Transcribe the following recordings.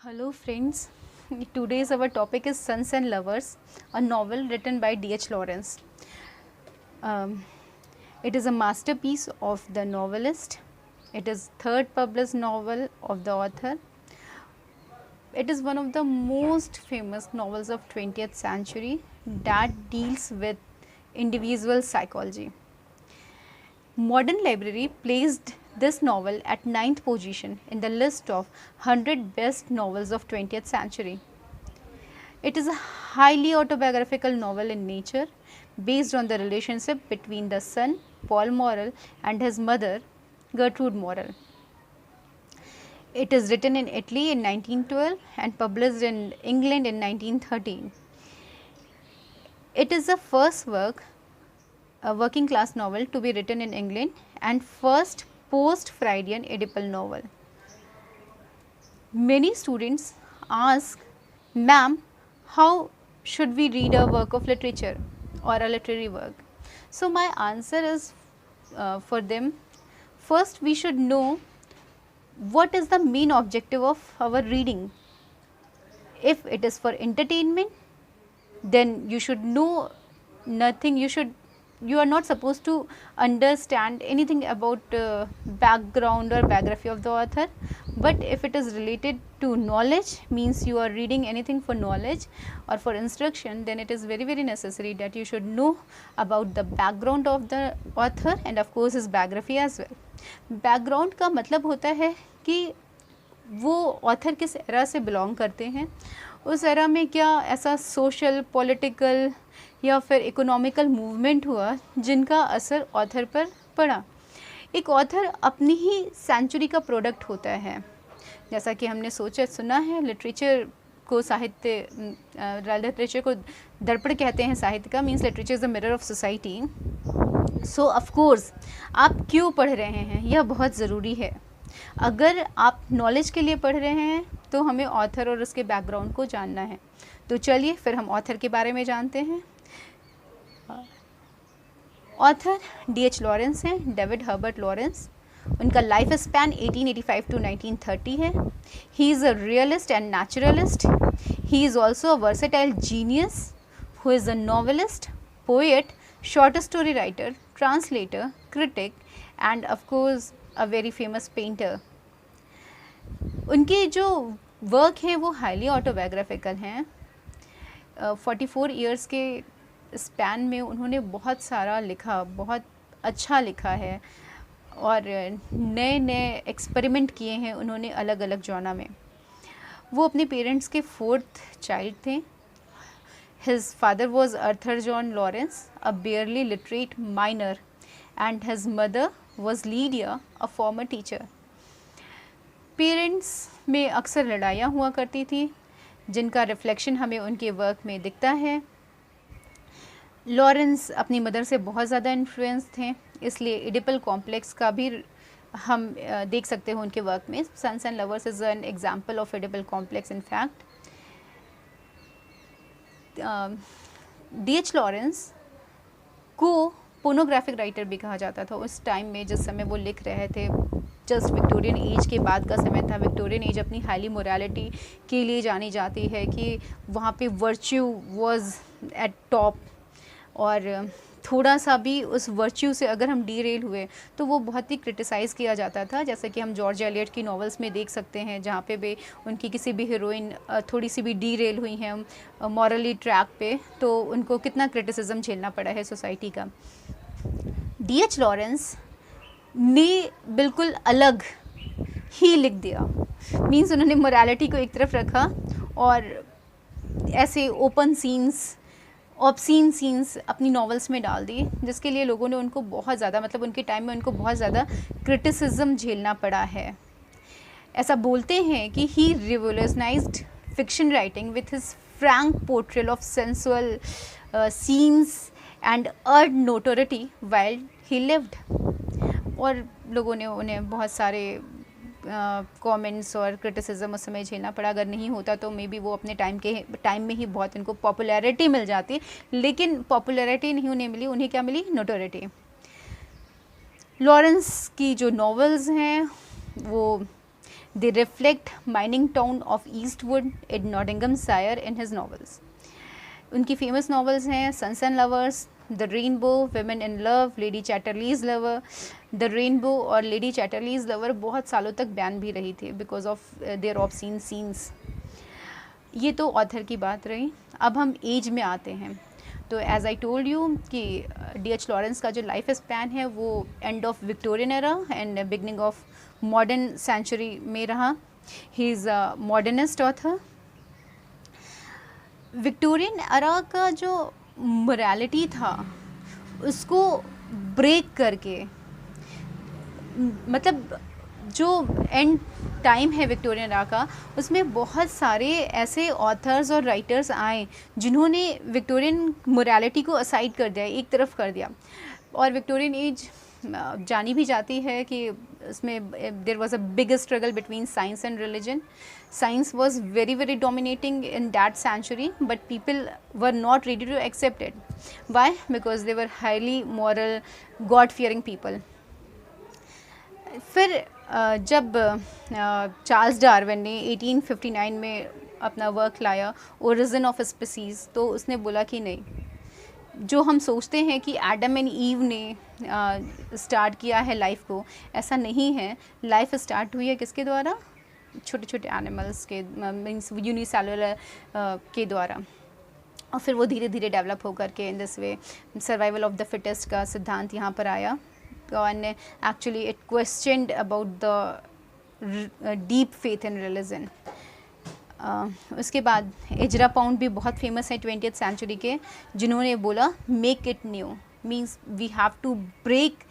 Hello friends, today's our topic is Sons and Lovers, a novel written by D.H. Lawrence. Um, it is a masterpiece of the novelist. It is third published novel of the author. It is one of the most famous novels of 20th century that deals with individual psychology. Modern Library placed this novel at 9th position in the list of 100 best novels of 20th century. It is a highly autobiographical novel in nature, based on the relationship between the son, Paul Morrell, and his mother, Gertrude Morrell. It is written in Italy in 1912 and published in England in 1913. It is the first work, a working class novel to be written in England, and first post-Freudian Oedipal novel. Many students ask, "Ma'am, how should we read a work of literature or a literary work?" So, my answer is for them, first we should know what is the main objective of our reading. If it is for entertainment, then you should know nothing, you are not supposed to understand anything about background or biography of the author. But if it is related to knowledge, means you are reading anything for knowledge or for instruction, then it is very necessary that you should know about the background of the author and of course his biography as well. Background का मतलब होता है कि वो author किस era से belong करते हैं, उस एरा में क्या ऐसा सोशल, पॉलिटिकल या फिर इकोनॉमिकल मूवमेंट हुआ जिनका असर ऑथर पर पड़ा। एक ऑथर अपनी ही सेंचुरी का प्रोडक्ट होता है। जैसा कि हमने सुना है, लिटरेचर को दर्पण कहते हैं साहित्य का, means literature is the mirror of society. So of course आप क्यों पढ़ रहे हैं यह बहुत ज़रूरी है। अगर आप नॉलेज के लिए पढ़ रहे हैं तो हमें ऑथर और उसके बैकग्राउंड को जानना है। तो चलिए फिर हम ऑथर के बारे में जानते हैं। Author D.H. लॉरेंस हैं, डेविड हर्बर्ट लॉरेंस। उनका लाइफ स्पैन 1885 टू 1930 है। ही is a realist and naturalist. He is also a versatile genius who is a novelist, poet, short story writer, translator, critic end of course a very famous painter. उनके जो work हैं वो highly autobiographical हैं। 44 years के span में उन्होंने बहुत सारा लिखा, बहुत अच्छा लिखा है और नए एक्सपेरिमेंट किए हैं उन्होंने अलग अलग जॉनर में। वो अपने पेरेंट्स के 4th चाइल्ड थे। His father was Arthur John Lawrence, a barely literate miner, and his mother was Lydia, a former teacher. Parents में अक्सर लड़ाइयाँ हुआ करती थी जिनका रिफ्लेक्शन हमें उनके वर्क में दिखता है। लॉरेंस अपनी मदर से बहुत ज़्यादा इन्फ्लुएंस थे, इसलिए एडिपल कॉम्प्लेक्स का भी हम देख सकते हो उनके वर्क में। Sons and Lovers is an example of Oedipal complex in fact. D.H. Lawrence को पोर्नोग्राफिक राइटर भी कहा जाता था उस टाइम में, जिस समय वो लिख रहे थे। जस्ट विक्टोरियन एज के बाद का समय था। विक्टोरियन एज अपनी हाईली मोरालिटी के लिए जानी जाती है कि वहाँ पे वर्च्यू वाज एट टॉप, और थोड़ा सा भी उस वर्च्यू से अगर हम डीरेल हुए तो वो बहुत ही क्रिटिसाइज़ किया जाता था। जैसे कि हम जॉर्ज एलियट की नॉवेल्स में देख सकते हैं, जहाँ पे भी उनकी किसी भी हीरोइन थोड़ी सी भी डीरेल हुई हैं मॉरली ट्रैक पे, तो उनको कितना क्रिटिसिज्म झेलना पड़ा है सोसाइटी का। D.H. लॉरेंस ने बिल्कुल अलग ही लिख दिया, मीन्स उन्होंने मोरालिटी को एक तरफ रखा और ऐसे ओपन सीन्स, ऑब्सीन सीन्स अपनी नॉवेल्स में डाल दी, जिसके लिए लोगों ने उनको बहुत ज़्यादा, मतलब उनके टाइम में उनको बहुत ज़्यादा क्रिटिसिज्म झेलना पड़ा है। ऐसा बोलते हैं कि he revolutionized fiction writing with his frank portrayal of sensual scenes and earn notoriety while he lived. और लोगों ने उन्हें बहुत सारे कमेंट्स और क्रिटिसिज्म उस समय झेलना पड़ा। अगर नहीं होता तो मे बी वो अपने टाइम में ही बहुत इनको पॉपुलैरिटी मिल जाती, लेकिन पॉपुलैरिटी नहीं उन्हें मिली, उन्हें क्या मिली? नोटोरिटी। लॉरेंस की जो नॉवेल्स हैं वो They reflect mining town of Eastwood in Nottinghamshire in his novels. उनकी फेमस नॉवेल्स हैं Sons and Lovers, the Rainbow, Women in Love, Lady Chatterley's Lover. The Rainbow और लेडी चैटरलीज लवर बहुत सालों तक बैन भी रही थी because of their obscene scenes. ये तो ऑथर की बात रही। अब हम एज में आते हैं। तो एज आई टोल्ड यू कि D.H. लॉरेंस का जो लाइफ स्पैन है वो end of Victorian era and beginning of modern century में रहा। He is a modernist author. Victorian era का जो मोरालिटी था उसको ब्रेक करके, मतलब जो एंड टाइम है विक्टोरियन एरा का, उसमें बहुत सारे ऐसे ऑथर्स और राइटर्स आए जिन्होंने विक्टोरियन मोरालिटी को असाइड कर दिया, एक तरफ कर दिया। और विक्टोरियन एज जानी भी जाती है कि उसमें there was a big struggle between science and religion. Science was very dominating in that century, but people were not ready to accept it. Why? Because they were highly moral, God-fearing people. फिर जब Charles Darwin ने 1859 में अपना work लाया origin of species, तो उसने बोला कि नहीं, जो हम सोचते हैं कि एडम एंड ईव ने स्टार्ट किया है लाइफ को, ऐसा नहीं है। लाइफ स्टार्ट हुई है किसके द्वारा? छोटे छोटे एनिमल्स के, मीन्स यूनिसेलुलर के द्वारा, और फिर वो धीरे धीरे डेवलप होकर के in this way survival of the fittest का सिद्धांत यहाँ पर आया। और actually it questioned about the deep faith in religion. उसके बाद एजरा पाउंड भी बहुत फेमस है 20th सेंचुरी के, जिन्होंने बोला make it new, means we have to break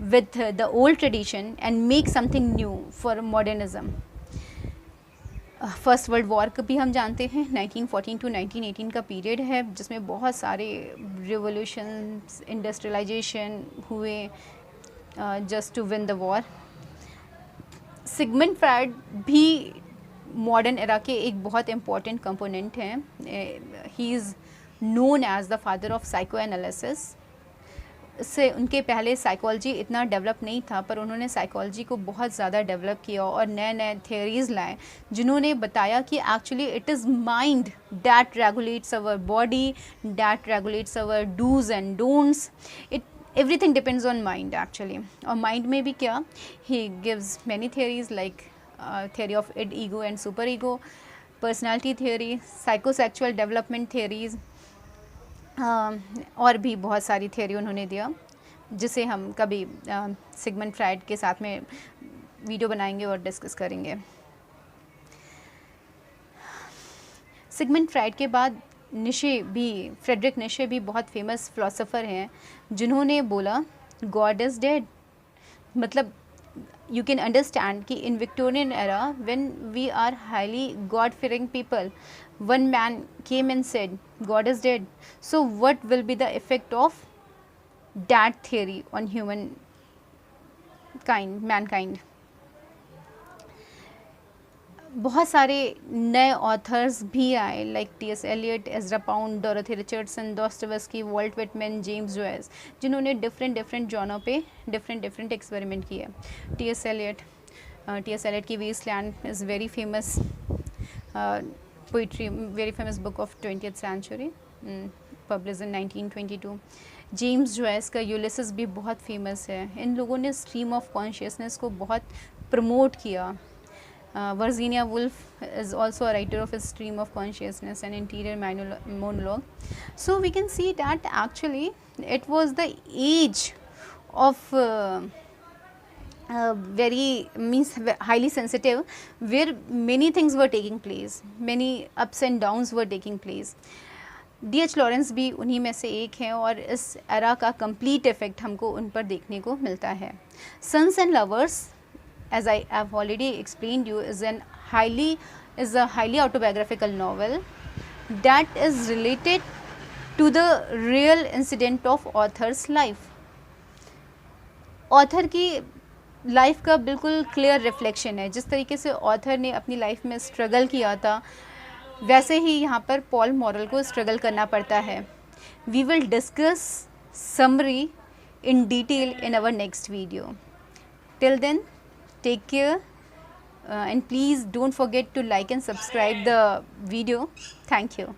with the old tradition and make something new for modernism. First world war को भी हम जानते हैं, 1914 to 1918 का पीरियड है, जिसमें बहुत सारे रिवोल्यूशंस, इंडस्ट्रियलाइजेशन हुए just to win the war. Sigmund Freud भी मॉडर्न एरा के एक बहुत इम्पॉर्टेंट कंपोनेंट हैं। He is known as the father of psychoanalysis. इससे उनके पहले साइकोलॉजी इतना डेवलप नहीं था, पर उन्होंने साइकोलॉजी को बहुत ज़्यादा डेवलप किया और नए नए थियोरीज़ लाए, जिन्होंने बताया कि actually it is mind that regulates our body, that regulates our dos and don'ts. It everything depends on mind actually. और माइंड में भी क्या, he gives many theories like theory of id, ego and super ego, personality theory, psychosexual development theories, और भी बहुत सारी theory उन्होंने दिया, जिसे हम कभी सिगमंड फ्रायड के साथ में वीडियो बनाएंगे और डिस्कस करेंगे। सिगमंड फ्रायड के बाद नीशे भी, फ्रेडरिक नीशे भी बहुत फेमस फिलोसोफर हैं, जिन्होंने बोला गॉड इज़ डेड। मतलब you can understand कि in Victorian era when we are highly God fearing people, one man came and said God is dead, so what will be the effect of that theory on mankind? बहुत सारे नए authors भी आए like T.S. Eliot, Ezra Pound, Dorothy Richardson, Dostoevsky, Walt Whitman, James Joyce, जिन्होंने different genre पे different experiment किए। T.S. Eliot की wasteland is very famous poetry, very famous book of 20th century, published in 1922। James Joyce का Ulysses भी बहुत famous है। इन लोगों ने स्ट्रीम ऑफ कॉन्शियसनेस को बहुत प्रमोट किया। Virginia Woolf is also a writer of a stream of consciousness and interior monologue. So we can see that actually it was the age of highly sensitive, where many things were taking place, many ups and downs were taking place. D.H. Lawrence भी उन्हीं में से एक हैं, और इस era का complete effect हमको उन पर देखने को मिलता है। Sons and Lovers, as I have already explained you, is a highly autobiographical novel that is related to the real incident of author's life. Author की लाइफ का बिल्कुल क्लियर रिफ्लेक्शन है। जिस तरीके से ऑथर ने अपनी लाइफ में स्ट्रगल किया था, वैसे ही यहाँ पर पॉल मॉरल को स्ट्रगल करना पड़ता है। We will discuss summary in detail in our next video. Till then, take care and please don't forget to like and subscribe the video. Thank you.